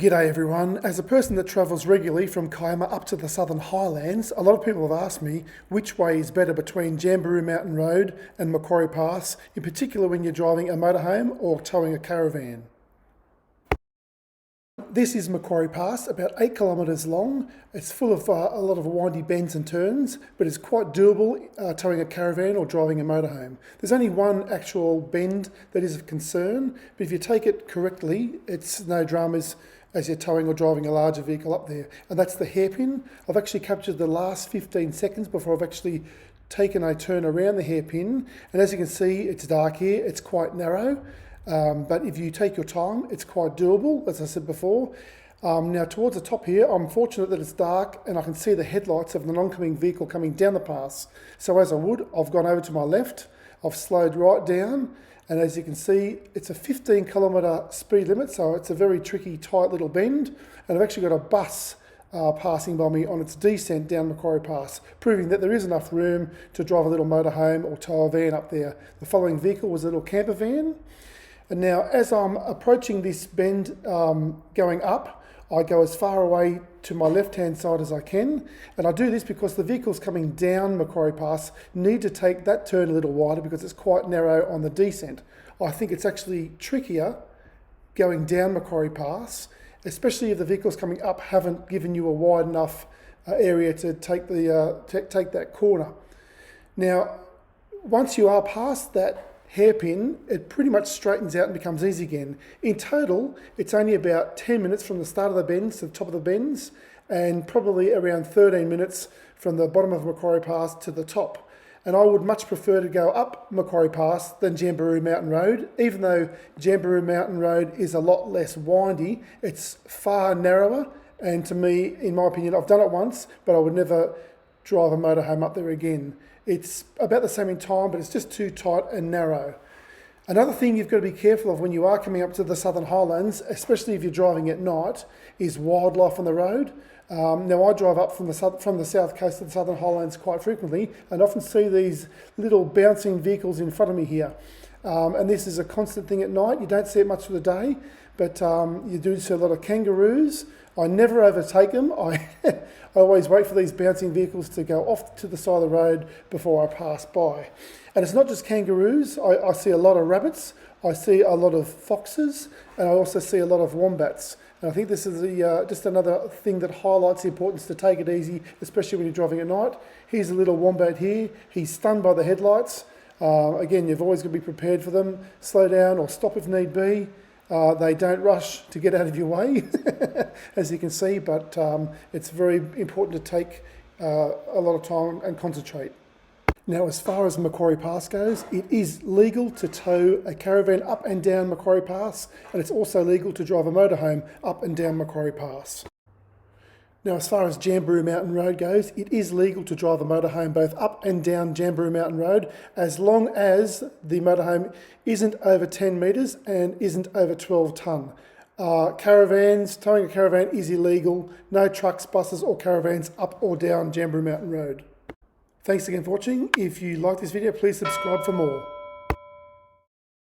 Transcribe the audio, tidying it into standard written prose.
G'day everyone. As a person that travels regularly from Kiama up to the Southern Highlands, a lot of people have asked me which way is better between Jamberoo Mountain Road and Macquarie Pass, in particular when you're driving a motorhome or towing a caravan. This is Macquarie Pass, about 8 kilometres long. It's full of a lot of windy bends and turns, but it's quite doable towing a caravan or driving a motorhome. There's only one actual bend that is of concern, but if you take it correctly, it's no dramas as you're towing or driving a larger vehicle up there. And that's the hairpin. I've actually captured the last 15 seconds before I've actually taken a turn around the hairpin. And as you can see, it's dark here, it's quite narrow. But if you take your time, it's quite doable, as I said before. Now towards the top here, I'm fortunate that it's dark and I can see the headlights of an oncoming vehicle coming down the pass. So as I would, I've gone over to my left, I've slowed right down, and as you can see, it's a 15 kilometre speed limit, so it's a very tricky, tight little bend. And I've actually got a bus passing by me on its descent down Macquarie Pass, proving that there is enough room to drive a little motorhome or tow a van up there. The following vehicle was a little camper van. And now, as I'm approaching this bend going up, I go as far away to my left-hand side as I can. And I do this because the vehicles coming down Macquarie Pass need to take that turn a little wider because it's quite narrow on the descent. I think it's actually trickier going down Macquarie Pass, especially if the vehicles coming up haven't given you a wide enough area to take take that corner. Now, once you are past that hairpin, it pretty much straightens out and becomes easy again. In total, it's only about 10 minutes from the start of the bends to the top of the bends, and probably around 13 minutes from the bottom of Macquarie Pass to the top. And I would much prefer to go up Macquarie Pass than Jamberoo Mountain Road. Even though Jamberoo Mountain Road is a lot less windy, it's far narrower, and to me, in my opinion, I've done it once, but I would never drive a motorhome up there again. It's about the same in time, but it's just too tight and narrow. Another thing you've got to be careful of when you are coming up to the Southern Highlands, especially if you're driving at night, is wildlife on the road. Now I drive up from the south coast of the Southern Highlands quite frequently and often see these little bouncing vehicles in front of me here. And this is a constant thing at night. You don't see it much for the day, but you do see a lot of kangaroos. I never overtake them. I always wait for these bouncing vehicles to go off to the side of the road before I pass by. And it's not just kangaroos. I see a lot of rabbits. I see a lot of foxes, and I also see a lot of wombats. And I think this is just another thing that highlights the importance to take it easy, especially when you're driving at night. Here's a little wombat here. He's stunned by the headlights. Again, you've always got to be prepared for them. Slow down or stop if need be. They don't rush to get out of your way, as you can see, but it's very important to take a lot of time and concentrate. Now, as far as Macquarie Pass goes, it is legal to tow a caravan up and down Macquarie Pass, and it's also legal to drive a motorhome up and down Macquarie Pass. Now, as far as Jamberoo Mountain Road goes, it is legal to drive a motorhome both up and down Jamberoo Mountain Road, as long as the motorhome isn't over 10 metres and isn't over 12 tonne. Towing a caravan is illegal. No trucks, buses or caravans up or down Jamberoo Mountain Road. Thanks again for watching. If you like this video, please subscribe for more.